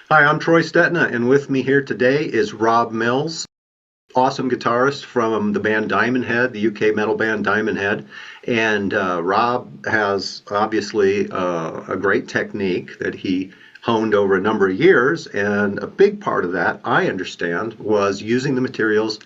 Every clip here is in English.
Hi, I'm Troy Stetina, and with me here today is Rob Mills, awesome guitarist from the band Diamond Head, the UK metal band Diamond Head. And Rob has obviously a great technique that he honed over a number of years, and a big part of that, I understand, was using the materials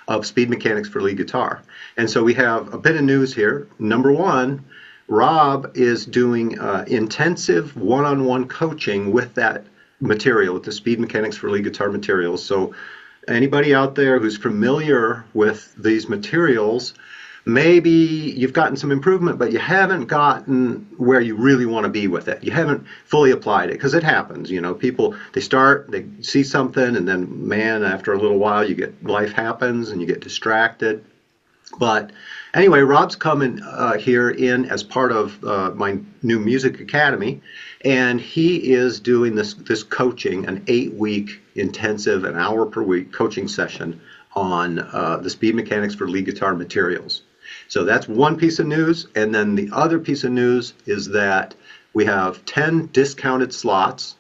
of Speed Mechanics for lead guitar. And so we have a bit of news here. Number one, Rob is doing intensive one-on-one coaching with that material, with the Speed Mechanics for lead guitar materials. So anybody out there who's familiar with these materials, maybe you've gotten some improvement, but you haven't gotten where you really want to be with it. You haven't fully applied it, because it happens. People, they start, they see something, and then, man, after a little while, life happens and you get distracted. But anyway, Rob's coming here in as part of my new music academy, and he is doing this coaching, an 8-week intensive, an hour per week coaching session on the Speed Mechanics for lead guitar materials. So that's one piece of news, and then the other piece of news is that we have 10 discounted slots,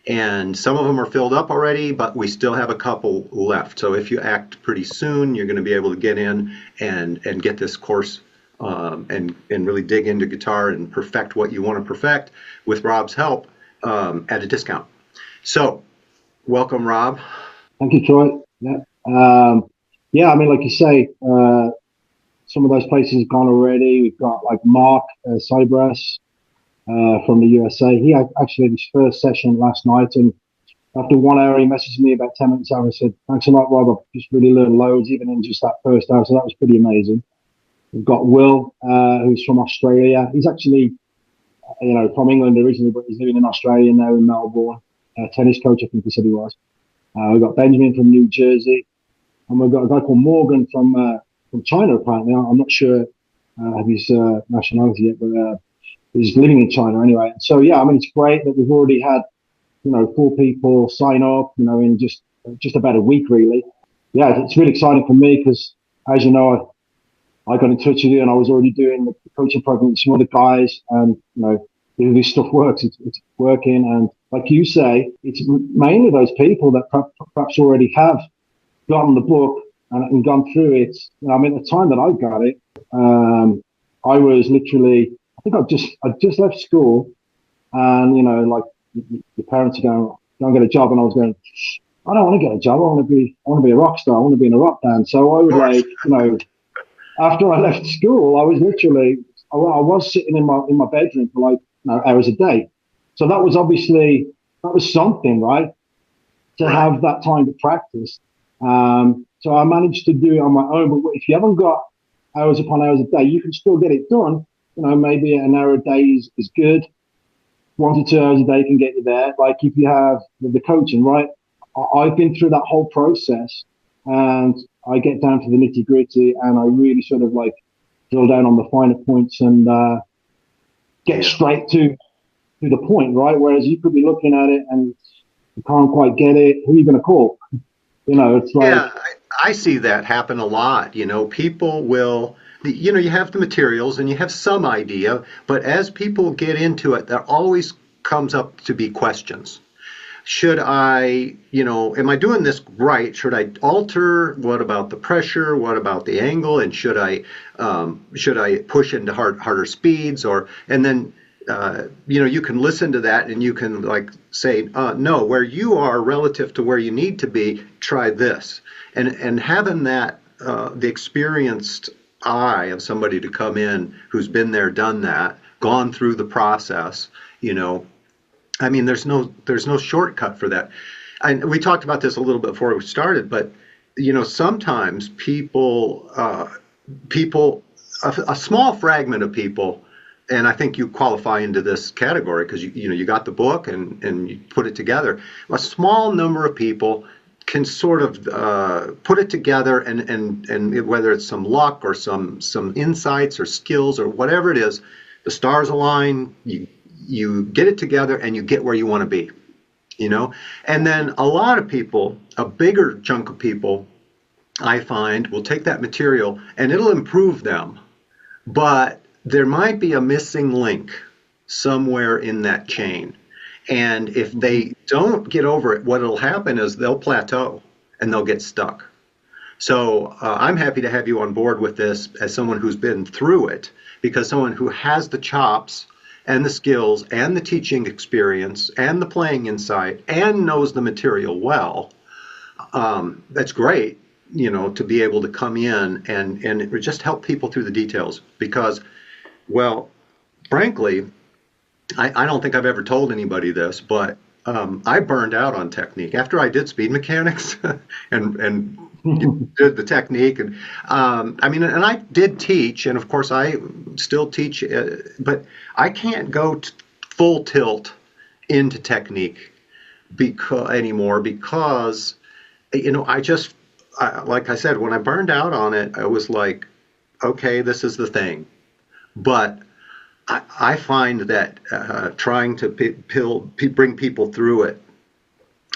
and some of them are filled up already, but we still have a couple left. So if you act pretty soon, you're going to be able to get in and get this course and really dig into guitar and perfect what you want to perfect with Rob's help at a discount. So welcome, Rob. Thank you, Troy. Yeah, I mean, like you say, some of those places have gone already. We've got like Mark Cybras from the USA. He actually had his first session last night, and after 1 hour, he messaged me about 10 minutes after and said, "Thanks a lot, Rob. I've just really learned loads, even in just that first hour." So that was pretty amazing. We've got Will, who's from Australia. He's actually, from England originally, but he's living in Australia now in Melbourne. Tennis coach, I think he said he was. We've got Benjamin from New Jersey, and we've got a guy called Morgan from China. Apparently, I'm not sure of his nationality yet, but he's living in China anyway. So yeah, I mean, it's great that we've already had 4 people sign up, in just about a week, really. Yeah, it's really exciting for me because, as you know, I got in touch with you, and I was already doing the coaching program with some other guys, and this stuff works. It's working, and like you say, it's mainly those people that perhaps already have gotten the book and gone through it. I mean, the time that I got it, I was literally, I think I just left school, and like your parents are going, "Go and get a job," and I was going, "I don't want to get a job. I want to be a rock star. I want to be in a rock band." So I would after I left school, I was literally, I was sitting in my bedroom for like hours a day. So that was obviously, that was something, right? To have that time to practice. So I managed to do it on my own. But if you haven't got hours upon hours a day, you can still get it done. Maybe an hour a day is good. 1 to 2 hours a day can get you there. Like if you have the coaching, right? I've been through that whole process, and I get down to the nitty gritty, and I really sort of like drill down on the finer points and get straight to the point, right? Whereas you could be looking at it and you can't quite get it. Who are you going to call? It's like, Yeah, I see that happen a lot. People will, you have the materials and you have some idea, but as people get into it, there always comes up to be questions. Should I, am I doing this right? Should I alter? What about the pressure? What about the angle? And should I push into harder speeds? And then, you can listen to that and you can like say, no, where you are relative to where you need to be, try this. And having that, the experienced eye of somebody to come in who's been there, done that, gone through the process, I mean, there's no shortcut for that. And we talked about this a little bit before we started, but sometimes a small fragment of people, and I think you qualify into this category because you got the book and you put it together. A small number of people can sort of put it together, and whether it's some luck or some insights or skills or whatever it is, the stars align. You get it together and you get where you want to be, and then a lot of people, a bigger chunk of people, I find, will take that material and it'll improve them, but there might be a missing link somewhere in that chain. And if they don't get over it, what will happen is they'll plateau and they'll get stuck. So I'm happy to have you on board with this as someone who's been through it, because someone who has the chops and the skills and the teaching experience and the playing insight and knows the material well, that's great, to be able to come in and just help people through the details. Because, well, frankly, I don't think I've ever told anybody this, but I burned out on technique after I did speed mechanics and did the technique. And I mean, and I did teach, and of course I still teach, but I can't go full tilt into technique anymore, because like I said, when I burned out on it, I was like, okay, this is the thing. But I find that trying to bring people through it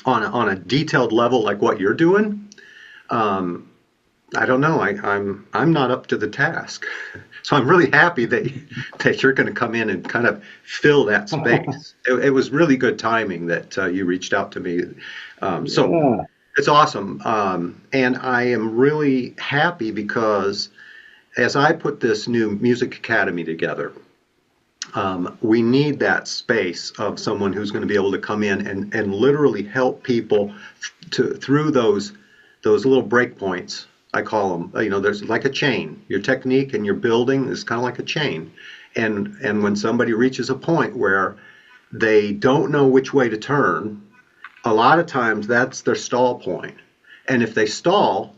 on a detailed level like what you're doing, I don't know. I'm not up to the task, so I'm really happy that you're going to come in and kind of fill that space. It was really good timing that you reached out to me. So Yeah. it's awesome, and I am really happy because as I put this new music academy together, we need that space of someone who's going to be able to come in and literally help people through those little break points. I call them. There's like a chain. Your technique and your building is kind of like a chain, and when somebody reaches a point where they don't know which way to turn, a lot of times that's their stall point. And if they stall,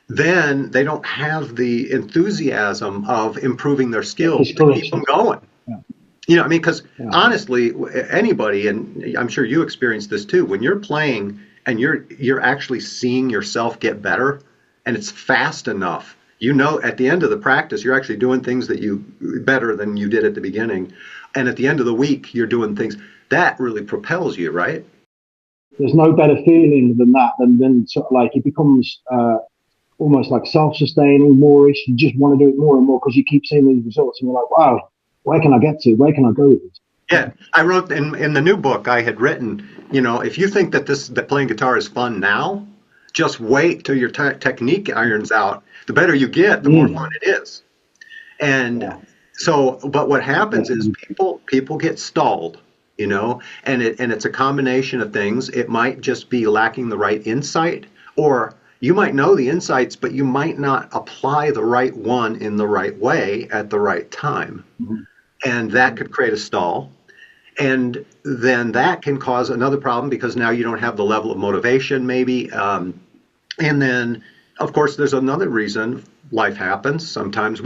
then they don't have the enthusiasm of improving their skills to keep them going. I mean, because honestly, anybody, and I'm sure you experienced this too, when you're playing and you're actually seeing yourself get better, and it's fast enough, at the end of the practice, you're actually doing things that you better than you did at the beginning, and at the end of the week, you're doing things that really propels you, right? There's no better feeling than that, than sort of like it becomes almost like self-sustaining, more-ish. You just want to do it more and more because you keep seeing these results, and you're like, wow, where can I get to? Where can I go with this? Yeah, I wrote in the new book I had written, if you think that playing guitar is fun now, just wait till your technique irons out. The better you get, the more fun it is. And so, but what happens is people get stalled, and it's a combination of things. It might just be lacking the right insight, or you might know the insights, but you might not apply the right one in the right way at the right time. And that could create a stall. And then that can cause another problem because now you don't have the level of motivation, maybe. And then, of course, there's another reason. Life happens. Sometimes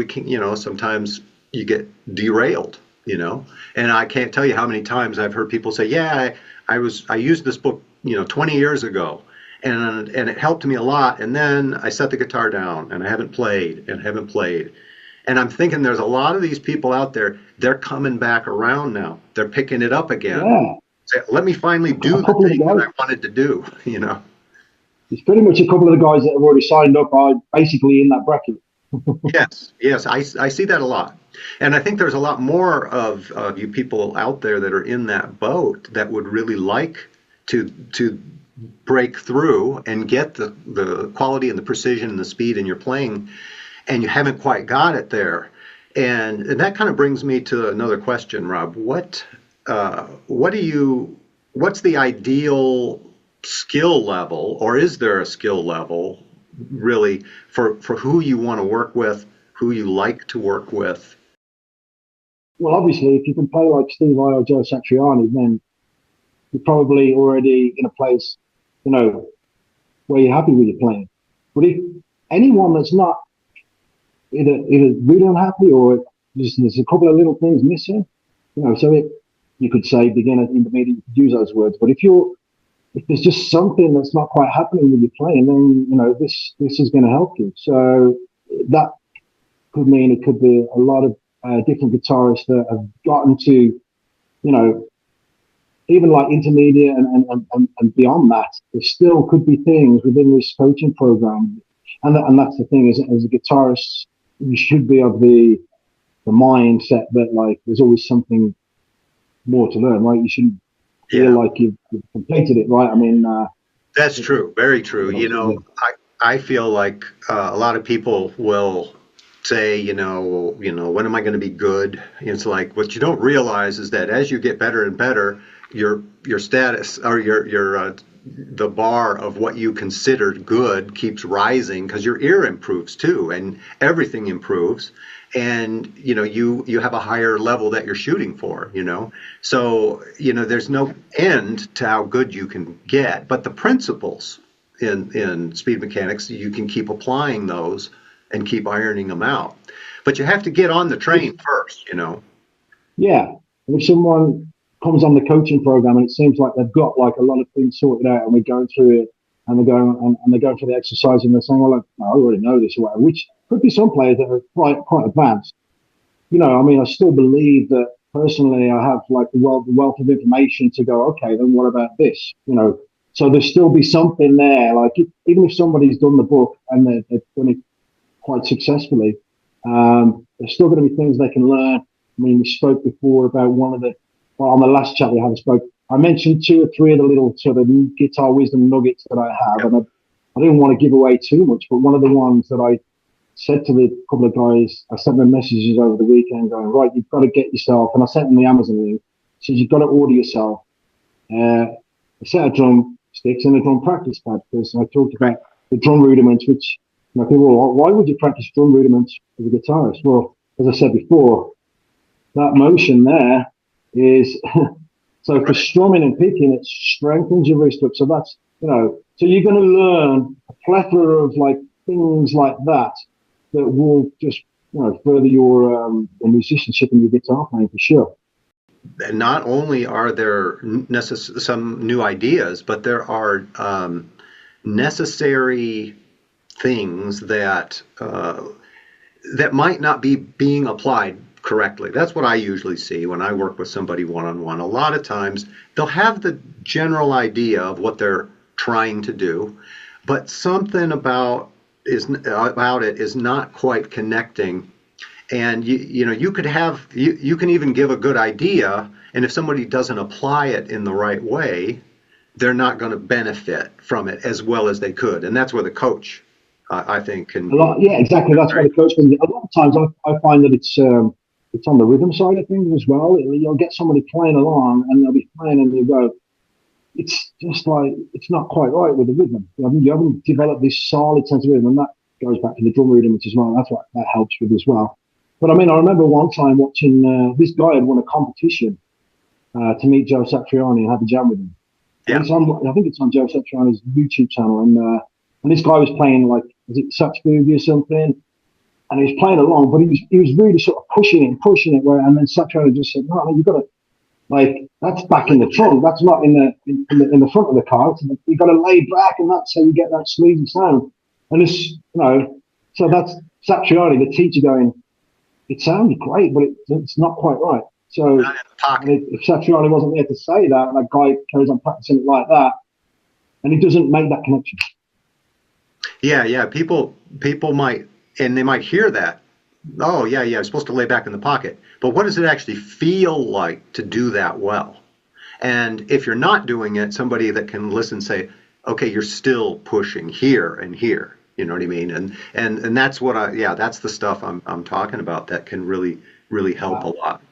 sometimes you get derailed, And I can't tell you how many times I've heard people say, yeah, I used this book, 20 years ago. And it helped me a lot. And then I set the guitar down and I haven't played. And I'm thinking there's a lot of these people out there, they're coming back around now. They're picking it up again. Yeah. Say, let me finally do the thing that I wanted to do, It's pretty much a couple of the guys that have already signed up are basically in that bracket. Yes, I see that a lot. And I think there's a lot more of you people out there that are in that boat that would really like to break through and get the quality and the precision and the speed in your playing, and you haven't quite got it there. And that kind of brings me to another question, Rob. What's the ideal skill level, or is there a skill level really for who you want to work with, who you like to work with? Well, obviously, if you can play like Steve Vai or Joe Satriani, then you're probably already in a place, where you're happy with your playing. But if anyone that's not either really unhappy or there's a couple of little things missing, so you could say beginner, intermediate, you could use those words. But if there's just something that's not quite happening with your playing, then this is going to help you. So that could mean it could be a lot of different guitarists that have gotten to, even like intermediate and beyond that. There still could be things within this coaching program, and that's the thing is, as a guitarist, you should be of the mindset that like there's always something more to learn, right? You shouldn't feel Yeah, like you've completed it, right? I mean, that's true. Very true. yeah, I feel like a lot of people will say, when am I going to be good? It's like what you don't realize is that as you get better and better, your status or your the bar of what you considered good keeps rising because your ear improves too, and everything improves, and you have a higher level that you're shooting for. So there's no end to how good you can get, but the principles in speed mechanics, you can keep applying those and keep ironing them out. But you have to get on the train first. yeah. And if someone comes on the coaching program and it seems like they've got like a lot of things sorted out, and we're going through it, and they're going through the exercise, and they're saying, "Well, I already know this," or whatever. Which could be some players that are quite advanced. I mean, I still believe that personally. I have like a wealth of information to go. Okay, then what about this? So there'll still be something there. Like even if somebody's done the book and they've done it quite successfully. There's still going to be things they can learn. I mean, we spoke before about well, on the last chat we had, I mentioned two or three of the little sort of guitar wisdom nuggets that I have, Yep. and I didn't want to give away too much, but one of the ones that I said to the couple of guys, I sent them messages over the weekend going, right, you've got to get yourself, and I sent them the Amazon link, says you've got to order yourself a set of drum sticks and a drum practice pad, because I talked about the drum rudiments, which people, well, why would you practice drum rudiments as a guitarist? Well, as I said before, that motion there is so for Right. strumming and picking, it strengthens your wrist up. So so you're going to learn a plethora of like things like that that will just further your musicianship and your guitar playing for sure. And not only are there some new ideas, but there are necessary things that might not be being applied correctly. That's what I usually see when I work with somebody one on one. A lot of times they'll have the general idea of what they're trying to do, but something about it is not quite connecting. And you could have you can even give a good idea, and if somebody doesn't apply it in the right way, they're not going to benefit from it as well as they could. And that's where the coach, I think, A can. lot, yeah, exactly. That's why Right. the coach comes in. A lot of times, I find that it's on the rhythm side of things as well. You'll get somebody playing along, and they'll be playing, and you go, it's just like it's not quite right with the rhythm. You haven't developed this solid sense of rhythm, and that goes back to the drum rhythms as well. That's what that helps with as well. But I mean, I remember one time watching this guy had won a competition to meet Joe Satriani and have a jam with him. And Yeah. I think it's on Joe Satriani's YouTube channel, and this guy was playing like, is it Sax Boogie or something? And he was playing along, but he was really sort of pushing it. And then Satriani just said, "No, you've got to like that's back in the trunk. That's not in the front of the car. You've got to lay back, and that's how you get that sleazy sound." And so that's Satriani, the teacher, going, "It sounds great, but it's not quite right." So Not in the pocket. and if Satriani wasn't there to say that, that guy carries on practicing it like that, and he doesn't make that connection. Yeah, yeah. People might, and they might hear that. Oh, yeah, yeah. I'm supposed to lay back in the pocket. But what does it actually feel like to do that well? And if you're not doing it, somebody that can listen say, okay, you're still pushing here and here. You know what I mean? And that's that's the stuff I'm talking about that can really help a Wow. lot.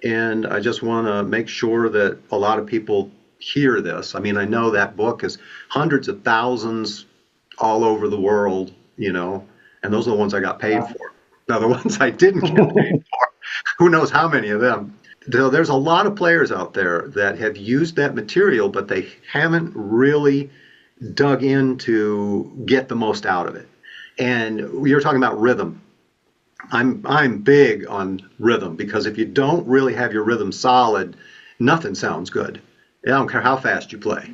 And I just want to make sure that a lot of people hear this. I mean, I know that book is hundreds of thousands all over the world, and those are the ones I got paid Yeah. for. Now, the ones I didn't get paid for, who knows how many of them. So there's a lot of players out there that have used that material, but they haven't really dug in to get the most out of it. And you're talking about rhythm. I'm big on rhythm because if you don't really have your rhythm solid, nothing sounds good. I don't care how fast you play.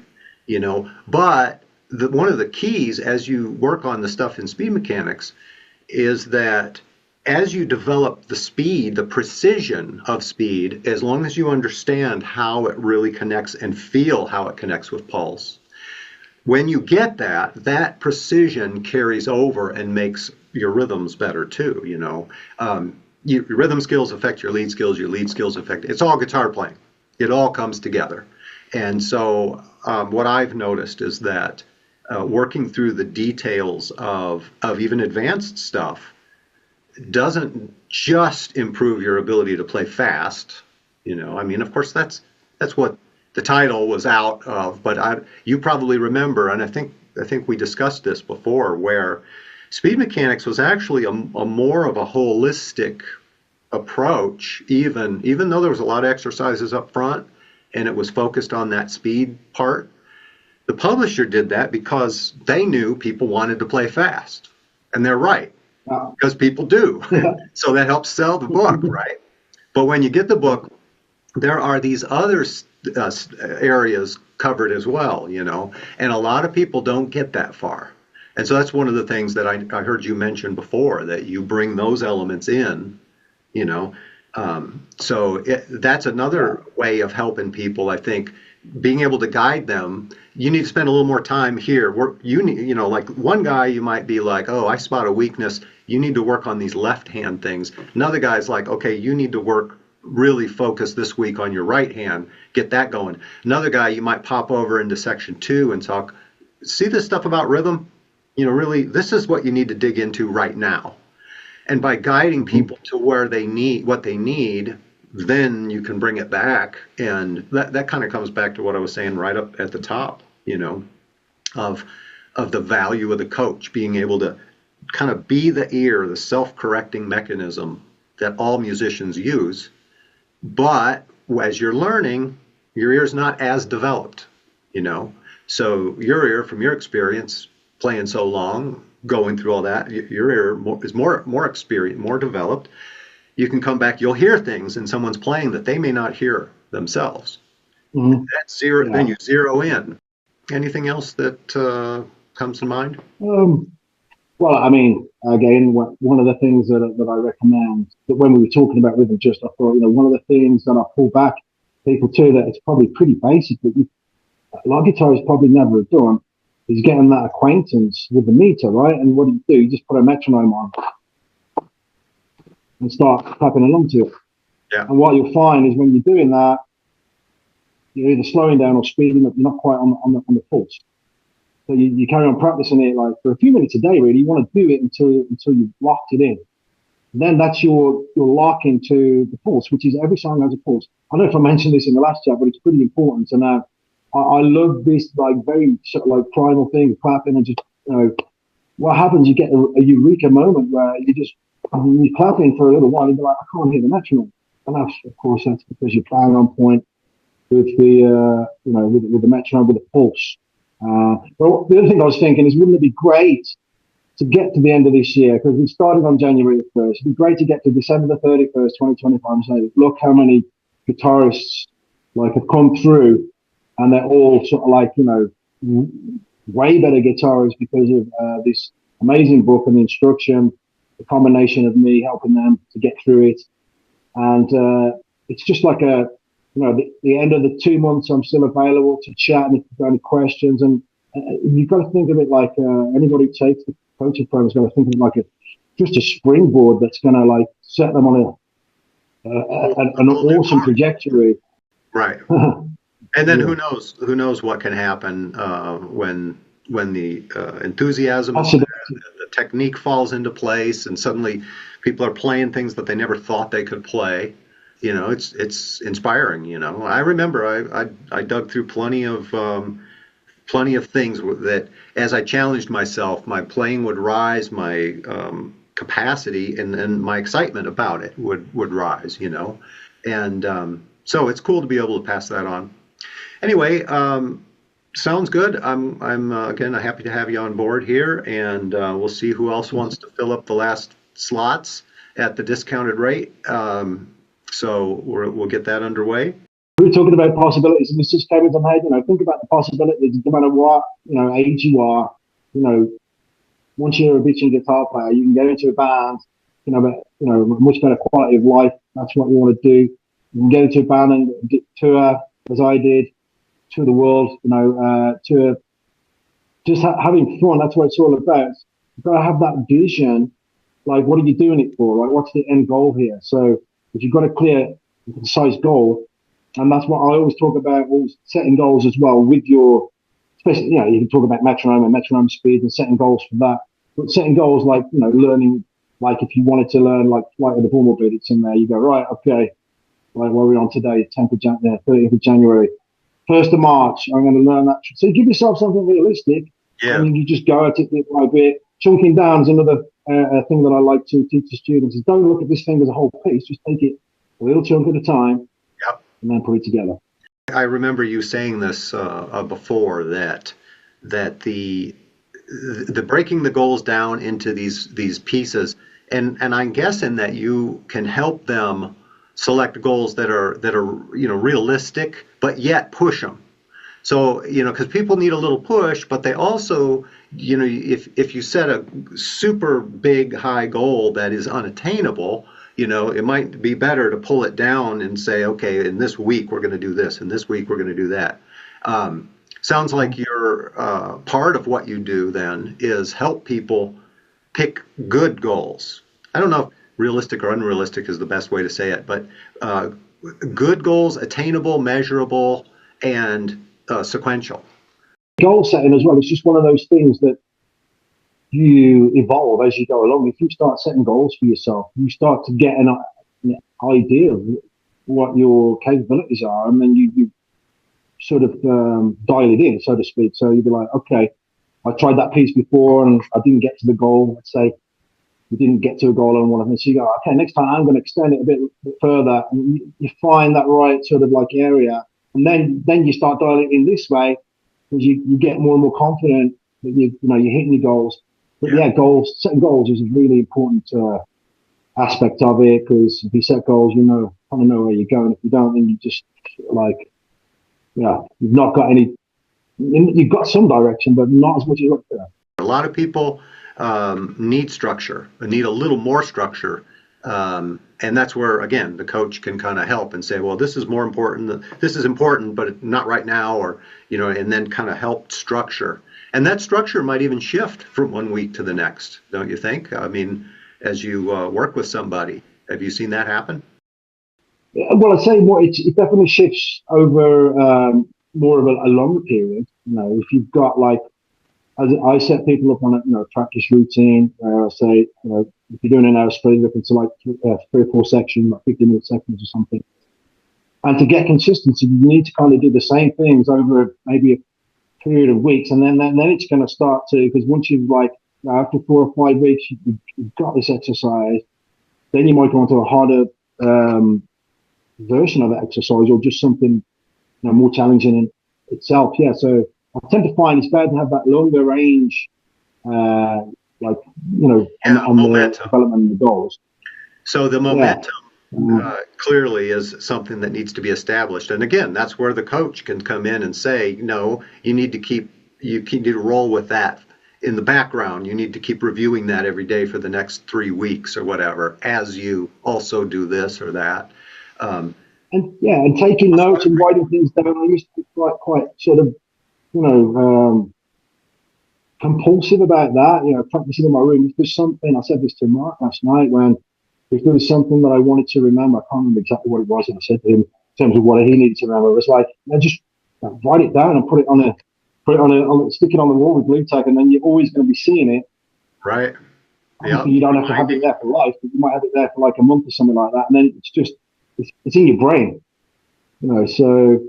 But one of the keys as you work on the stuff in speed mechanics is that as you develop the speed, the precision of speed, as long as you understand how it really connects and feel how it connects with pulse, when you get that precision carries over and makes your rhythms better too. Your rhythm skills affect your lead skills affect, it's all guitar playing. It all comes together. And so what I've noticed is that working through the details of even advanced stuff doesn't just improve your ability to play fast. I mean, of course, that's what the title was out of. But you probably remember, and I think we discussed this before, where speed mechanics was actually a more of a holistic approach, even though there was a lot of exercises up front, and it was focused on that speed part. The publisher did that because they knew people wanted to play fast, and they're right because people do. So that helps sell the book, right? But when you get the book, there are these other areas covered as well, and a lot of people don't get that far. And so that's one of the things that I heard you mention before, that you bring those elements in, you know. That's another way of helping people, I think, being able to guide them. You need to spend a little more time here. Like one guy, you might be like, oh, I spot a weakness. You need to work on these left hand things. Another guy's like, okay, you need to work really focus this week on your right hand, get that going. Another guy, you might pop over into section 2 and talk, see this stuff about rhythm? Really, this is what you need to dig into right now. And by guiding people to where they need what they need, then you can bring it back. And that kind of comes back to what I was saying right up at the top, of the value of the coach being able to kind of be the ear, the self-correcting mechanism that all musicians use. But as you're learning, your ear's not as developed, So your ear, from your experience playing so long, going through all that, your ear is more experienced, more developed. You can come back, you'll hear things in someone's playing that they may not hear themselves. Mm-hmm. That's zero. Yeah. Then you zero in. Anything else that comes to mind? Well, I mean, again, one of the things that I recommend, that when we were talking about rhythm, just I thought, one of the things that I pull back people to, that it's probably pretty basic, but a lot of guitarists probably never have done, is getting that acquaintance with the meter, right? And what do? You just put a metronome on and start clapping along to it. Yeah. And what you'll find is when you're doing that, you're either slowing down or speeding up. You're not quite on the pulse. So you carry on practicing it like for a few minutes a day. Really, you want to do it until you've locked it in. And then that's your lock into the pulse, which is every song has a pulse. I don't know if I mentioned this in the last chat, but it's pretty important to know. I love this like very sort of like primal thing, clapping and just what happens? You get a eureka moment where you're clapping for a little while, and you're like, I can't hear the metronome, and that's because you're bang on point with the with the metronome, with the pulse. But the other thing I was thinking is, wouldn't it be great to get to the end of this year, because we started on January the 1st? It'd be great to get to December the 31st, 2025, and say, look how many guitarists have come through. And they're all sort of like, way better guitarists because of this amazing book and the instruction, the combination of me helping them to get through it. And it's just like the end of the 2 months, I'm still available to chat and if you've got any questions. And you've got to think of it like anybody who takes the coaching program has got to think of it like just a springboard that's going to set them on an awesome trajectory. Right. And then who knows what can happen when the enthusiasm and the technique falls into place, and suddenly people are playing things that they never thought they could play. It's inspiring. I remember I dug through plenty of things that, as I challenged myself, my playing would rise, my capacity and my excitement about it would rise. And so it's cool to be able to pass that on. Anyway, sounds good. I'm again happy to have you on board here, and we'll see who else wants to fill up the last slots at the discounted rate. So we'll get that underway. We were talking about possibilities, and this just came into my head. Think about the possibilities, no matter what age you are. Once you're a bitching guitar player, you can get into a band. A much better quality of life. That's what we want to do. You can get into a band and tour, as I did. To the world, to just having fun. That's what it's all about. You've got to have that vision. Like, what are you doing it for? Like, what's the end goal here? So, if you've got a clear, concise goal, And that's what I always talk about, always setting goals as well with your, especially, you can talk about metronome and metronome speed and setting goals for that. But setting goals like, learning, like if you wanted to learn like Flight of the Bumblebee, it's in there. You go, right, okay, like what are we on today? 10th of January, 30th of January, 1st of March, I'm going to learn that. So you give yourself something realistic Yeah. and you just go at it bit by bit. Chunking down is another thing that I like to teach the students is don't look at this thing as a whole piece. Just take it a little chunk at a time Yep. and then put it together. I remember you saying this before that the breaking the goals down into these pieces, and I'm guessing that you can help them select goals that are realistic, but yet push them. So, because people need a little push, but they also, if you set a super big high goal that is unattainable, it might be better to pull it down and say, okay, in this week we're going to do this, and this week we're going to do that. Sounds like your part of what you do then is help people pick good goals. I don't know if realistic or unrealistic is the best way to say it, but good goals, attainable, measurable, and sequential. Goal setting as well. It's just one of those things that you evolve as you go along. If you start setting goals for yourself, you start to get an idea of what your capabilities are, and then you sort of dial it in, so to speak. So you'd be like, okay, I tried that piece before and I didn't get to the goal. Let's say you didn't get to a goal on one of them. So you go, okay, next time I'm going to extend it a bit further. And you find that right sort of like area. And then you start dialing it in this way because you get more and more confident that you're hitting your goals. But yeah, setting goals is a really important aspect of it because if you set goals, kind of know where you're going. If you don't, then you just like, you've not got any, you've got some direction, but not as much as you look for. A lot of people need structure, need a little more structure. And that's where, again, the coach can kind of help and say, well, this is more important. This is important, but not right now, or, and then kind of help structure. And that structure might even shift from one week to the next, don't you think? I mean, as you work with somebody, have you seen that happen? Well, I'd say more. It definitely shifts over more of a longer period. If you've got like, as I set people up on a practice routine where I say, if you're doing an hour split, look into like 3 or 4 sections, like 50-minute sections or something. And to get consistency, you need to kind of do the same things over maybe a period of weeks, and then it's going to start to, because once you've like after 4 or 5 weeks you've got this exercise, then you might go into a harder version of that exercise or just something more challenging in itself. Yeah, so I tend to find it's better to have that longer range, on the development of the goals. So the momentum clearly is something that needs to be established. And again, that's where the coach can come in and say, no, you need to roll with that in the background. You need to keep reviewing that every day for the next 3 weeks or whatever, as you also do this or that. And taking notes and writing things down. I used to be quite sort of, compulsive about that, practicing in my room. If there's something, I said this to Mark last night, if there was something that I wanted to remember, I can't remember exactly what it was, and I said to him in terms of what he needed to remember, it was like, just write it down and stick it on the wall with glue tag, and then you're always going to be seeing it. Right. Obviously, you don't have to have it there for life, but you might have it there for like a month or something like that, and then it's in your brain, so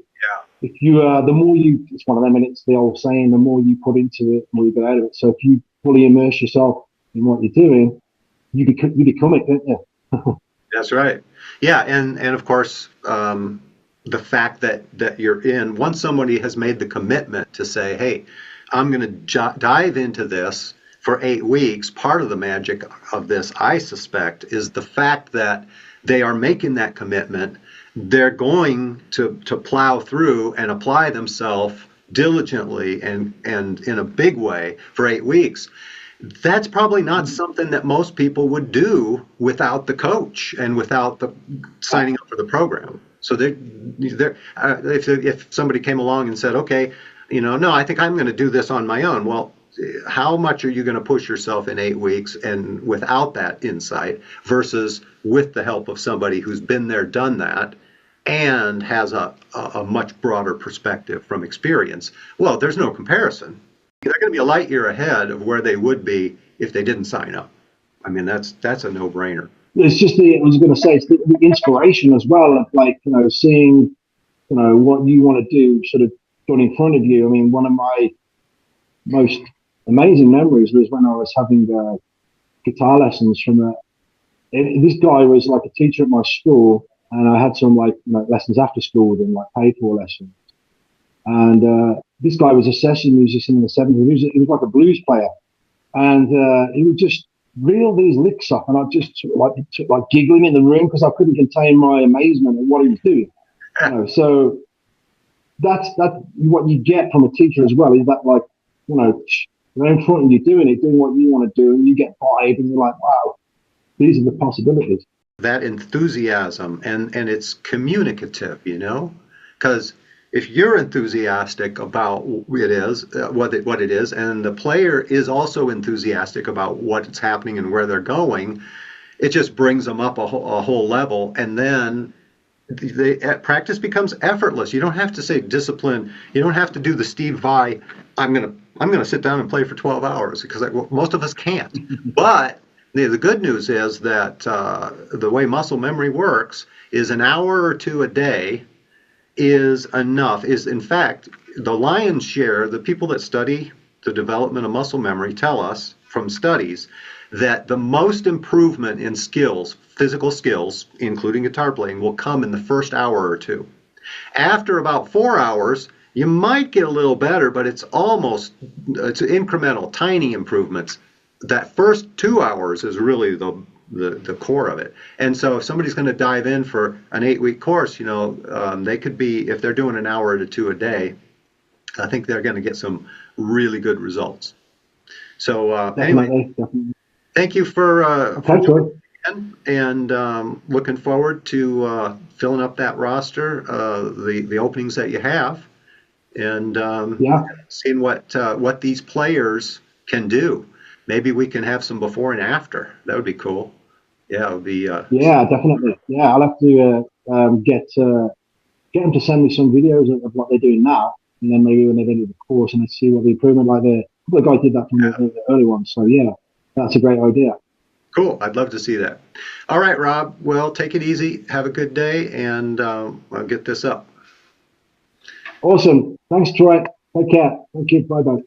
if you the more it's one of them, and it's the old saying, the more you put into it, the more you get out of it. So if you fully immerse yourself in what you're doing, you become it, don't you? That's right. Yeah, and of course, the fact that you're in, once somebody has made the commitment to say, hey, I'm going to dive into this for 8 weeks, part of the magic of this, I suspect, is the fact that they are making that commitment. They're going to plow through and apply themselves diligently and in a big way for 8 weeks. That's probably not something that most people would do without the coach and without the signing up for the program. So if somebody came along and said, okay, no, I think I'm going to do this on my own. Well, how much are you going to push yourself in 8 weeks and without that insight versus with the help of somebody who's been there, done that, and has a much broader perspective from experience, well, there's no comparison. They're going to be a light year ahead of where they would be if they didn't sign up. I mean, that's a no-brainer. It's just I was going to say, it's the inspiration as well of like, seeing, what you want to do sort of done in front of you. I mean, one of my most amazing memories was when I was having guitar lessons from this guy was like a teacher at my school, and I had some like lessons after school with him, like paid for lessons. And this guy was a session musician in the 70s. He was like a blues player, and he would just reel these licks up, and I just like giggling in the room because I couldn't contain my amazement at what he was doing. So that's what you get from a teacher as well. Is that like they're in front of you doing what you want to do, and you get vibe, and you're like, wow, these are the possibilities. That enthusiasm, and it's communicative, because if you're enthusiastic about it is what it is, and the player is also enthusiastic about what's happening and where they're going, it just brings them up a whole level, and then practice becomes effortless. You don't have to say discipline. You don't have to do the Steve Vai. I'm gonna sit down and play for 12 hours because most of us can't. But the good news is that the way muscle memory works is an hour or two a day is enough. Is in fact the lion's share. The people that study the development of muscle memory tell us from studies that the most improvement in skills, physical skills, including guitar playing, will come in the first hour or two. After about 4 hours, you might get a little better, but it's incremental, tiny improvements. That first 2 hours is really the core of it. And so if somebody's going to dive in for an 8-week course, they could be, if they're doing an hour to two a day, I think they're going to get some really good results. So anyway, definitely. Thank you for and looking forward to filling up that roster, the openings that you have, and seeing what these players can do. Maybe we can have some before and after. That would be cool. Yeah, it would be. Yeah, definitely. Yeah, I'll have to get them to send me some videos of what they're doing now, and then maybe when they're into the course, and let's see what the improvement like there. A couple of guys did that from the early ones, so yeah, that's a great idea. Cool. I'd love to see that. All right, Rob. Well, take it easy. Have a good day, and I'll get this up. Awesome. Thanks, Troy. Take care. Thank you. Bye-bye.